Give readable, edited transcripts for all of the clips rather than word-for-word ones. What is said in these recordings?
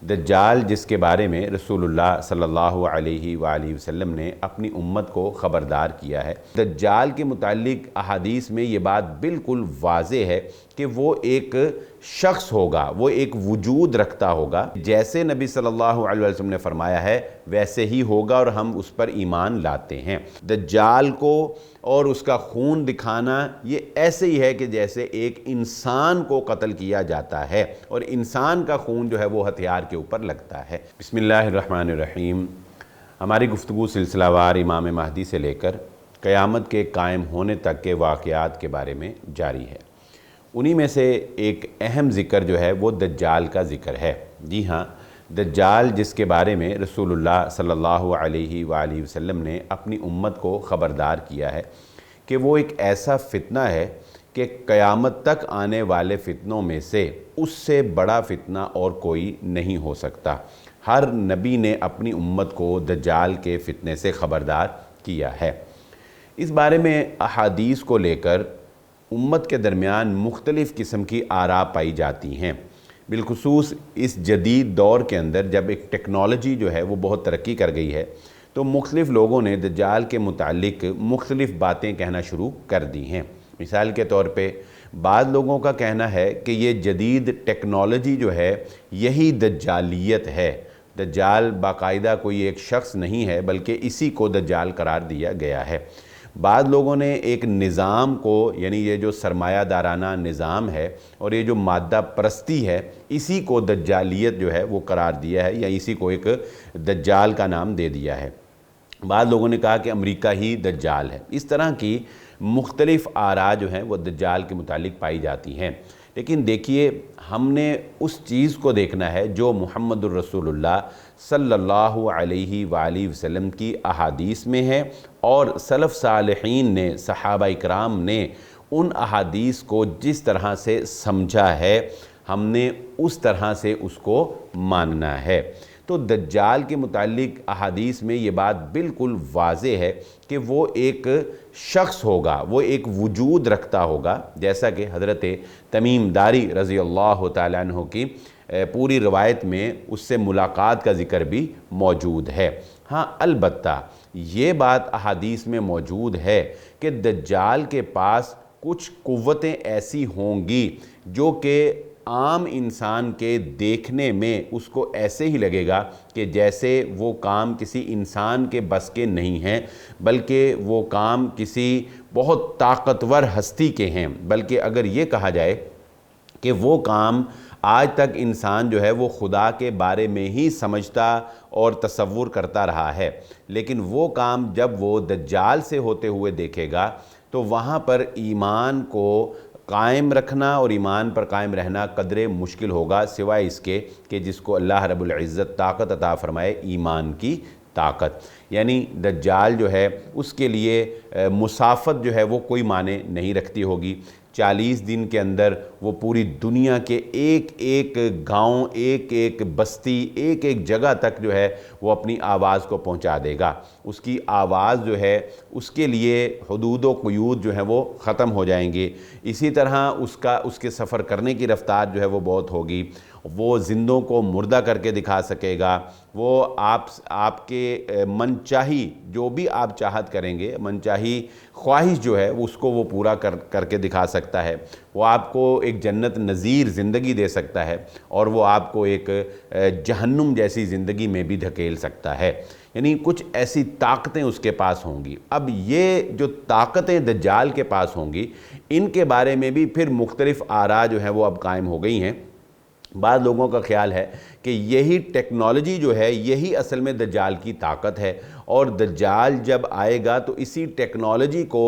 دجال جس کے بارے میں رسول اللہ صلی اللہ علیہ وآلہ وسلم نے اپنی امت کو خبردار کیا ہے۔ دجال کے متعلق احادیث میں یہ بات بالکل واضح ہے کہ وہ ایک شخص ہوگا، وہ ایک وجود رکھتا ہوگا، جیسے نبی صلی اللہ علیہ وسلم نے فرمایا ہے ویسے ہی ہوگا اور ہم اس پر ایمان لاتے ہیں۔ دجال کو اور اس کا خون دکھانا یہ ایسے ہی ہے کہ جیسے ایک انسان کو قتل کیا جاتا ہے اور انسان کا خون جو ہے وہ ہتھیار کے اوپر لگتا ہے۔ بسم اللہ الرحمن الرحیم۔ ہماری گفتگو سلسلہ وار امام مہدی سے لے کر قیامت کے قائم ہونے تک کے واقعات کے بارے میں جاری ہے۔ انہی میں سے ایک اہم ذکر جو ہے وہ دجال کا ذکر ہے۔ جی ہاں، دجال جس کے بارے میں رسول اللہ صلی اللہ علیہ وآلہ وسلم نے اپنی امت کو خبردار کیا ہے کہ وہ ایک ایسا فتنہ ہے کہ قیامت تک آنے والے فتنوں میں سے اس سے بڑا فتنہ اور کوئی نہیں ہو سکتا۔ ہر نبی نے اپنی امت کو دجال کے فتنے سے خبردار کیا ہے۔ اس بارے میں احادیث کو لے کر امت کے درمیان مختلف قسم کی آراء پائی جاتی ہیں، بالخصوص اس جدید دور کے اندر جب ایک ٹیکنالوجی جو ہے وہ بہت ترقی کر گئی ہے تو مختلف لوگوں نے دجال کے متعلق مختلف باتیں کہنا شروع کر دی ہیں۔ مثال کے طور پہ بعض لوگوں کا کہنا ہے کہ یہ جدید ٹیکنالوجی جو ہے یہی دجالیت ہے۔ دجال باقاعدہ کوئی ایک شخص نہیں ہے بلکہ اسی کو دجال قرار دیا گیا ہے۔ بعض لوگوں نے ایک نظام کو، یعنی یہ جو سرمایہ دارانہ نظام ہے اور یہ جو مادہ پرستی ہے، اسی کو دجالیت جو ہے وہ قرار دیا ہے یا اسی کو ایک دجال کا نام دے دیا ہے۔ بعض لوگوں نے کہا کہ امریکہ ہی دجال ہے۔ اس طرح کی مختلف آراء جو ہیں وہ دجال کے متعلق پائی جاتی ہیں، لیکن دیکھیے ہم نے اس چیز کو دیکھنا ہے جو محمد الرسول اللہ صلی اللہ علیہ وآلہ وسلم کی احادیث میں ہے، اور سلف صالحین نے، صحابہ اکرام نے ان احادیث کو جس طرح سے سمجھا ہے ہم نے اس طرح سے اس کو ماننا ہے۔ تو دجال کے متعلق احادیث میں یہ بات بالکل واضح ہے کہ وہ ایک شخص ہوگا، وہ ایک وجود رکھتا ہوگا، جیسا کہ حضرت تمیم داری رضی اللہ تعالیٰ عنہ کی پوری روایت میں اس سے ملاقات کا ذکر بھی موجود ہے۔ ہاں، البتہ یہ بات احادیث میں موجود ہے کہ دجال کے پاس کچھ قوتیں ایسی ہوں گی جو کہ عام انسان کے دیکھنے میں اس کو ایسے ہی لگے گا کہ جیسے وہ کام کسی انسان کے بس کے نہیں ہیں، بلکہ وہ کام کسی بہت طاقتور ہستی کے ہیں۔ بلکہ اگر یہ کہا جائے کہ وہ کام آج تک انسان جو ہے وہ خدا کے بارے میں ہی سمجھتا اور تصور کرتا رہا ہے، لیکن وہ کام جب وہ دجال سے ہوتے ہوئے دیکھے گا تو وہاں پر ایمان کو قائم رکھنا اور ایمان پر قائم رہنا قدرے مشکل ہوگا، سوائے اس کے کہ جس کو اللہ رب العزت طاقت عطا فرمائے، ایمان کی طاقت۔ یعنی دجال جو ہے اس کے لیے مسافت جو ہے وہ کوئی معنی نہیں رکھتی ہوگی۔ 40 دن کے اندر وہ پوری دنیا کے ایک ایک گاؤں، ایک ایک بستی، ایک ایک جگہ تک جو ہے وہ اپنی آواز کو پہنچا دے گا۔ اس کی آواز جو ہے اس کے لیے حدود و قیود جو ہیں وہ ختم ہو جائیں گے۔ اسی طرح اس کے سفر کرنے کی رفتار جو ہے وہ بہت ہوگی۔ وہ زندوں کو مردہ کر کے دکھا سکے گا۔ وہ آپ کے من چاہی جو بھی آپ چاہت کریں گے، من چاہی خواہش جو ہے اس کو وہ پورا کر کے دکھا سکتا ہے۔ وہ آپ کو ایک جنت نظیر زندگی دے سکتا ہے اور وہ آپ کو ایک جہنم جیسی زندگی میں بھی دھکیل سکتا ہے۔ یعنی کچھ ایسی طاقتیں اس کے پاس ہوں گی۔ اب یہ جو طاقتیں دجال کے پاس ہوں گی، ان کے بارے میں بھی پھر مختلف آراء جو ہیں وہ اب قائم ہو گئی ہیں۔ بعض لوگوں کا خیال ہے کہ یہی ٹیکنالوجی جو ہے یہی اصل میں دجال کی طاقت ہے، اور دجال جب آئے گا تو اسی ٹیکنالوجی کو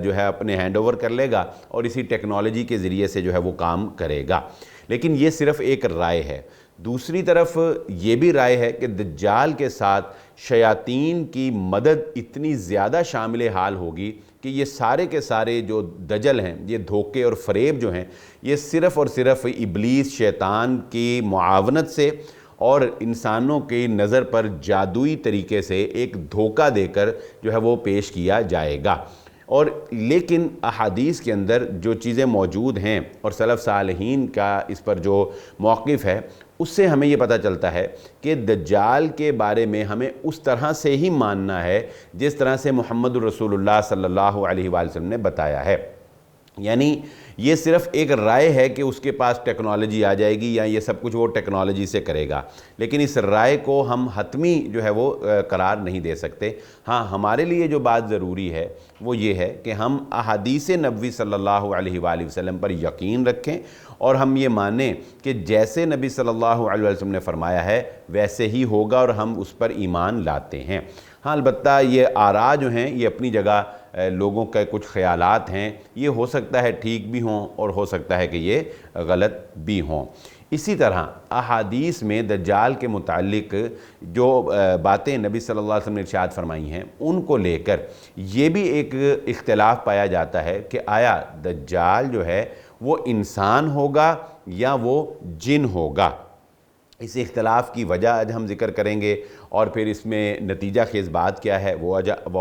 جو ہے اپنے ہینڈ اوور کر لے گا اور اسی ٹیکنالوجی کے ذریعے سے جو ہے وہ کام کرے گا۔ لیکن یہ صرف ایک رائے ہے۔ دوسری طرف یہ بھی رائے ہے کہ دجال کے ساتھ شیاطین کی مدد اتنی زیادہ شامل حال ہوگی کہ یہ سارے کے سارے جو دجل ہیں، یہ دھوکے اور فریب جو ہیں، یہ صرف اور صرف ابلیس شیطان کی معاونت سے اور انسانوں کی نظر پر جادوئی طریقے سے ایک دھوکہ دے کر جو ہے وہ پیش کیا جائے گا۔ اور لیکن احادیث کے اندر جو چیزیں موجود ہیں اور سلف صالحین کا اس پر جو موقف ہے اس سے ہمیں یہ پتہ چلتا ہے کہ دجال کے بارے میں ہمیں اس طرح سے ہی ماننا ہے جس طرح سے محمد الرسول اللہ صلی اللہ علیہ وآلہ وسلم نے بتایا ہے۔ یعنی یہ صرف ایک رائے ہے کہ اس کے پاس ٹیکنالوجی آ جائے گی یا یہ سب کچھ وہ ٹیکنالوجی سے کرے گا، لیکن اس رائے کو ہم حتمی جو ہے وہ قرار نہیں دے سکتے۔ ہاں، ہمارے لیے جو بات ضروری ہے وہ یہ ہے کہ ہم احادیث نبوی صلی اللہ علیہ وآلہ وسلم پر یقین رکھیں اور ہم یہ مانیں کہ جیسے نبی صلی اللہ علیہ وسلم نے فرمایا ہے ویسے ہی ہوگا، اور ہم اس پر ایمان لاتے ہیں۔ ہاں، البتہ یہ آراء جو ہیں یہ اپنی جگہ لوگوں کے کچھ خیالات ہیں، یہ ہو سکتا ہے ٹھیک بھی ہوں اور ہو سکتا ہے کہ یہ غلط بھی ہوں۔ اسی طرح احادیث میں دجال کے متعلق جو باتیں نبی صلی اللہ علیہ وسلم نے ارشاد فرمائی ہیں ان کو لے کر یہ بھی ایک اختلاف پایا جاتا ہے کہ آیا دجال جو ہے وہ انسان ہوگا یا وہ جن ہوگا۔ اس اختلاف کی وجہ آج ہم ذکر کریں گے، اور پھر اس میں نتیجہ خیز بات کیا ہے وہ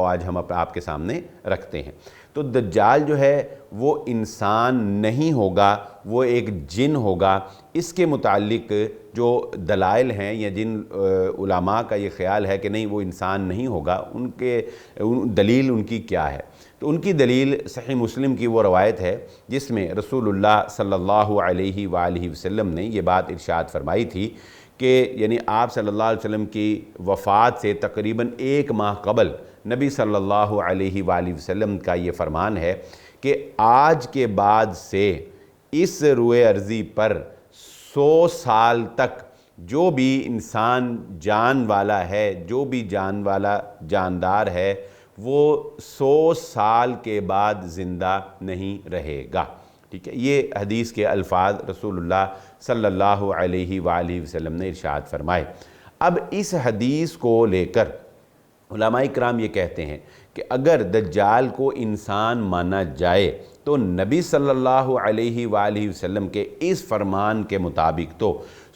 آج ہم آپ کے سامنے رکھتے ہیں۔ تو دجال جو ہے وہ انسان نہیں ہوگا، وہ ایک جن ہوگا۔ اس کے متعلق جو دلائل ہیں یا جن علماء کا یہ خیال ہے کہ نہیں وہ انسان نہیں ہوگا، ان کے دلیل ان کی کیا ہے؟ تو ان کی دلیل صحیح مسلم کی وہ روایت ہے جس میں رسول اللہ صلی اللہ علیہ وآلہ وسلم نے یہ بات ارشاد فرمائی تھی کہ یعنی آپ صلی اللہ علیہ وسلم کی وفات سے تقریباً 1 ماہ قبل نبی صلی اللہ علیہ وآلہ وسلم کا یہ فرمان ہے کہ آج کے بعد سے اس روئے ارضی پر 100 سال تک جو بھی انسان جان والا ہے، جو بھی جان والا جاندار ہے، وہ 100 سال کے بعد زندہ نہیں رہے گا۔ ٹھیک ہے، یہ حدیث کے الفاظ رسول اللہ صلی اللہ علیہ وآلہ وسلم نے ارشاد فرمائے۔ اب اس حدیث کو لے کر علماء کرام یہ کہتے ہیں کہ اگر دجال کو انسان مانا جائے تو نبی صلی اللہ علیہ وآلہ وسلم کے اس فرمان کے مطابق تو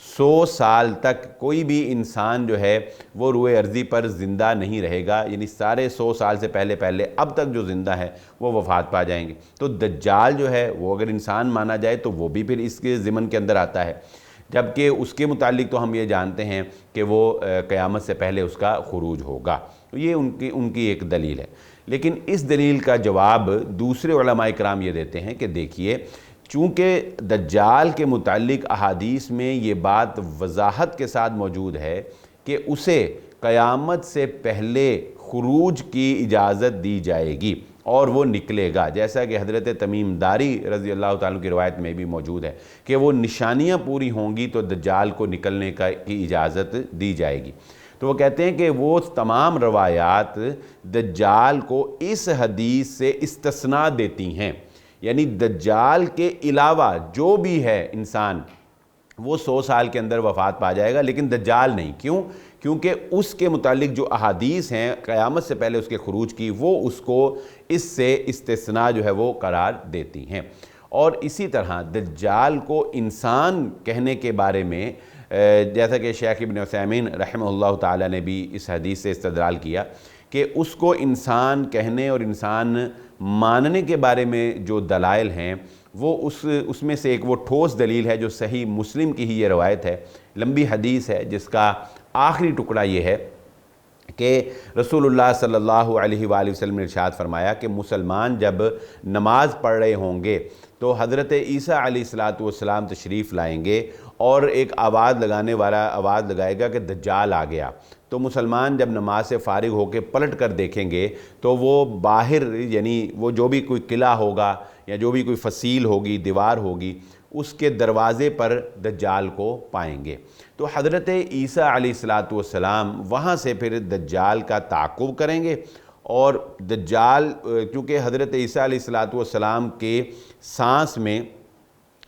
100 سال تک کوئی بھی انسان جو ہے وہ روئے ارضی پر زندہ نہیں رہے گا، یعنی سارے 100 سال سے پہلے اب تک جو زندہ ہے وہ وفات پا جائیں گے۔ تو دجال جو ہے وہ اگر انسان مانا جائے تو وہ بھی پھر اس کے ضمن کے اندر آتا ہے، جبکہ اس کے متعلق تو ہم یہ جانتے ہیں کہ وہ قیامت سے پہلے اس کا خروج ہوگا۔ تو یہ ان کی ایک دلیل ہے، لیکن اس دلیل کا جواب دوسرے علماء کرام یہ دیتے ہیں کہ دیکھیے، چونکہ دجال کے متعلق احادیث میں یہ بات وضاحت کے ساتھ موجود ہے کہ اسے قیامت سے پہلے خروج کی اجازت دی جائے گی اور وہ نکلے گا، جیسا کہ حضرت تمیم داری رضی اللہ تعالیٰ کی روایت میں بھی موجود ہے کہ وہ نشانیاں پوری ہوں گی تو دجال کو نکلنے کی اجازت دی جائے گی۔ تو وہ کہتے ہیں کہ وہ تمام روایات دجال کو اس حدیث سے استثناء دیتی ہیں، یعنی دجال کے علاوہ جو بھی ہے انسان وہ 100 سال کے اندر وفات پا جائے گا، لیکن دجال نہیں۔ کیوں؟ کیونکہ اس کے متعلق جو احادیث ہیں قیامت سے پہلے اس کے خروج کی، وہ اس کو اس سے استثناء جو ہے وہ قرار دیتی ہیں۔ اور اسی طرح دجال کو انسان کہنے کے بارے میں جیسا کہ شیخ ابن عثیمین رحمہ اللہ تعالیٰ نے بھی اس حدیث سے استدلال کیا کہ اس کو انسان کہنے اور انسان ماننے کے بارے میں جو دلائل ہیں وہ اس میں سے ایک وہ ٹھوس دلیل ہے جو صحیح مسلم کی ہی یہ روایت ہے، لمبی حدیث ہے جس کا آخری ٹکڑا یہ ہے کہ رسول اللہ صلی اللہ علیہ وآلہ وسلم نے ارشاد فرمایا کہ مسلمان جب نماز پڑھ رہے ہوں گے تو حضرت عیسیٰ علیہ السلام تشریف لائیں گے اور ایک آواز لگانے والا آواز لگائے گا کہ دجال آ گیا۔ تو مسلمان جب نماز سے فارغ ہو کے پلٹ کر دیکھیں گے تو وہ باہر، یعنی وہ جو بھی کوئی قلعہ ہوگا یا جو بھی کوئی فصیل ہوگی، دیوار ہوگی، اس کے دروازے پر دجال کو پائیں گے۔ تو حضرت عیسیٰ علیہ السلام وہاں سے پھر دجال کا تعاقب کریں گے، اور دجال کیونکہ حضرت عیسیٰ علیہ السلام کے سانس میں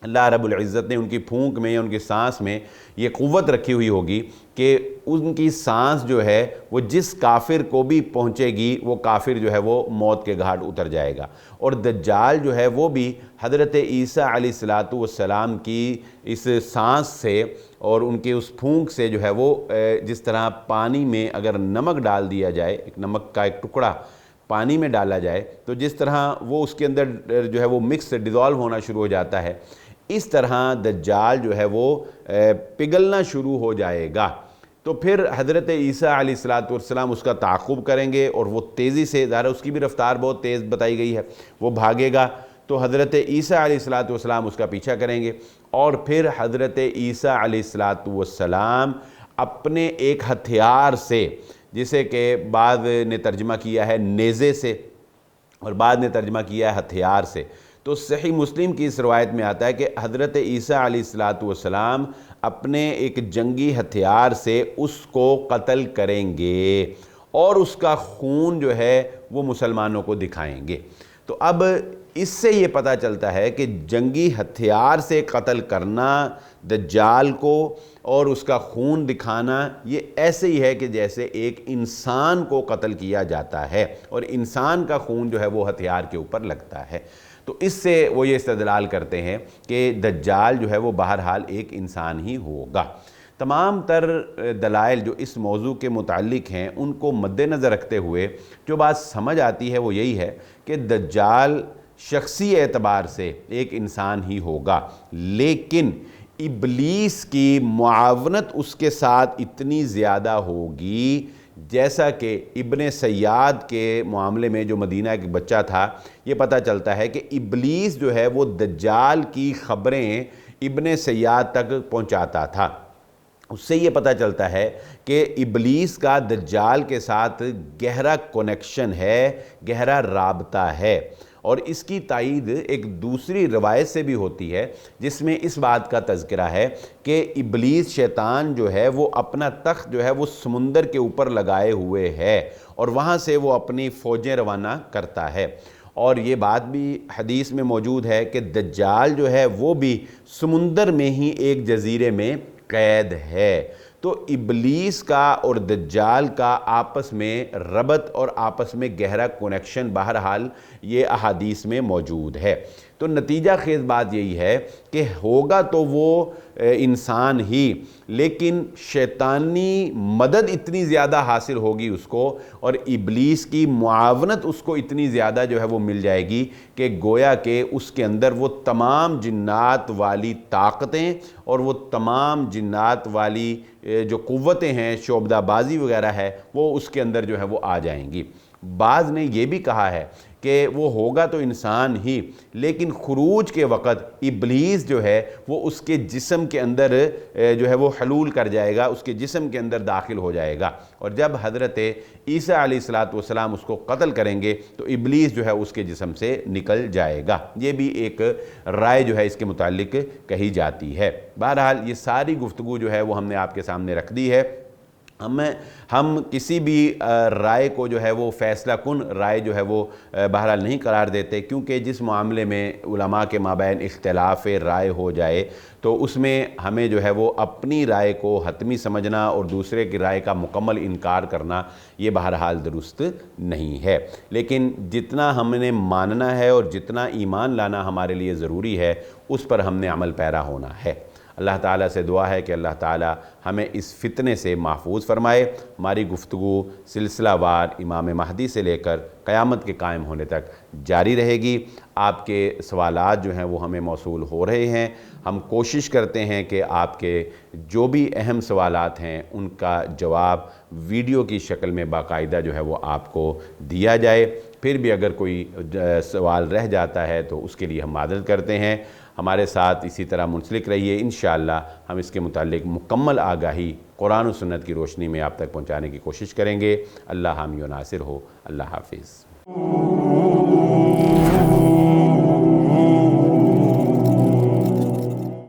اللہ رب العزت نے ان کی پھونک میں یا ان کی سانس میں یہ قوت رکھی ہوئی ہوگی کہ ان کی سانس جو ہے وہ جس کافر کو بھی پہنچے گی وہ کافر جو ہے وہ موت کے گھاٹ اتر جائے گا، اور دجال جو ہے وہ بھی حضرت عیسیٰ علیہ السلام کی اس سانس سے اور ان کے اس پھونک سے جو ہے وہ جس طرح پانی میں اگر نمک ڈال دیا جائے، ایک نمک کا ایک ٹکڑا پانی میں ڈالا جائے تو جس طرح وہ اس کے اندر جو ہے وہ مکس ڈیزالو ہونا شروع ہو جاتا ہے، اس طرح دجال جو ہے وہ پگھلنا شروع ہو جائے گا، تو پھر حضرت عیسیٰ علیہ السلام اس کا تعاقب کریں گے، اور وہ تیزی سے، ظاہر اس کی بھی رفتار بہت تیز بتائی گئی ہے، وہ بھاگے گا، تو حضرت عیسیٰ علیہ السلام اس کا پیچھا کریں گے، اور پھر حضرت عیسیٰ علیہ السلام اپنے ایک ہتھیار سے، جسے کہ بعض نے ترجمہ کیا ہے نیزے سے اور بعض نے ترجمہ کیا ہے ہتھیار سے، تو صحیح مسلم کی اس روایت میں آتا ہے کہ حضرت عیسیٰ علیہ السلام اپنے ایک جنگی ہتھیار سے اس کو قتل کریں گے، اور اس کا خون جو ہے وہ مسلمانوں کو دکھائیں گے۔ تو اب اس سے یہ پتہ چلتا ہے کہ جنگی ہتھیار سے قتل کرنا دجال کو اور اس کا خون دکھانا، یہ ایسے ہی ہے کہ جیسے ایک انسان کو قتل کیا جاتا ہے اور انسان کا خون جو ہے وہ ہتھیار کے اوپر لگتا ہے۔ تو اس سے وہ یہ استدلال کرتے ہیں کہ دجال جو ہے وہ بہرحال ایک انسان ہی ہوگا۔ تمام تر دلائل جو اس موضوع کے متعلق ہیں ان کو مد نظر رکھتے ہوئے جو بات سمجھ آتی ہے وہ یہی ہے کہ دجال شخصی اعتبار سے ایک انسان ہی ہوگا، لیکن ابلیس کی معاونت اس کے ساتھ اتنی زیادہ ہوگی، جیسا کہ ابن سیاد کے معاملے میں جو مدینہ ایک بچہ تھا، یہ پتہ چلتا ہے کہ ابلیس جو ہے وہ دجال کی خبریں ابن سیاد تک پہنچاتا تھا۔ اس سے یہ پتہ چلتا ہے کہ ابلیس کا دجال کے ساتھ گہرا کنیکشن ہے، گہرا رابطہ ہے، اور اس کی تائید ایک دوسری روایت سے بھی ہوتی ہے جس میں اس بات کا تذکرہ ہے کہ ابلیس شیطان جو ہے وہ اپنا تخت جو ہے وہ سمندر کے اوپر لگائے ہوئے ہے، اور وہاں سے وہ اپنی فوجیں روانہ کرتا ہے، اور یہ بات بھی حدیث میں موجود ہے کہ دجال جو ہے وہ بھی سمندر میں ہی ایک جزیرے میں قید ہے۔ تو ابلیس کا اور دجال کا آپس میں ربط اور آپس میں گہرا کنیکشن بہرحال یہ احادیث میں موجود ہے۔ تو نتیجہ خیز بات یہی ہے کہ ہوگا تو وہ انسان ہی، لیکن شیطانی مدد اتنی زیادہ حاصل ہوگی اس کو، اور ابلیس کی معاونت اس کو اتنی زیادہ جو ہے وہ مل جائے گی کہ گویا کہ اس کے اندر وہ تمام جنات والی طاقتیں اور وہ تمام جنات والی جو قوتیں ہیں، شعبدہ بازی وغیرہ ہے، وہ اس کے اندر جو ہے وہ آ جائیں گی۔ بعض نے یہ بھی کہا ہے کہ وہ ہوگا تو انسان ہی، لیکن خروج کے وقت ابلیس جو ہے وہ اس کے جسم کے اندر جو ہے وہ حلول کر جائے گا، اس کے جسم کے اندر داخل ہو جائے گا، اور جب حضرت عیسیٰ علیہ السلام اس کو قتل کریں گے تو ابلیس جو ہے اس کے جسم سے نکل جائے گا۔ یہ بھی ایک رائے جو ہے اس کے متعلق کہی جاتی ہے۔ بہرحال یہ ساری گفتگو جو ہے وہ ہم نے آپ کے سامنے رکھ دی ہے۔ ہم کسی بھی رائے کو جو ہے وہ فیصلہ کن رائے جو ہے وہ بہرحال نہیں قرار دیتے، کیونکہ جس معاملے میں علماء کے مابین اختلاف رائے ہو جائے تو اس میں ہمیں جو ہے وہ اپنی رائے کو حتمی سمجھنا اور دوسرے کی رائے کا مکمل انکار کرنا یہ بہرحال درست نہیں ہے۔ لیکن جتنا ہم نے ماننا ہے اور جتنا ایمان لانا ہمارے لیے ضروری ہے اس پر ہم نے عمل پیرا ہونا ہے۔ اللہ تعالیٰ سے دعا ہے کہ اللہ تعالیٰ ہمیں اس فتنے سے محفوظ فرمائے۔ ہماری گفتگو سلسلہ وار امام مہدی سے لے کر قیامت کے قائم ہونے تک جاری رہے گی۔ آپ کے سوالات جو ہیں وہ ہمیں موصول ہو رہے ہیں، ہم کوشش کرتے ہیں کہ آپ کے جو بھی اہم سوالات ہیں ان کا جواب ویڈیو کی شکل میں باقاعدہ جو ہے وہ آپ کو دیا جائے۔ پھر بھی اگر کوئی سوال رہ جاتا ہے تو اس کے لیے ہم معذرت کرتے ہیں۔ ہمارے ساتھ اسی طرح منسلک رہیے، انشاءاللہ ہم اس کے متعلق مکمل آگاہی قرآن و سنت کی روشنی میں آپ تک پہنچانے کی کوشش کریں گے۔ اللہ حامی و ناصر ہو۔ اللہ حافظ۔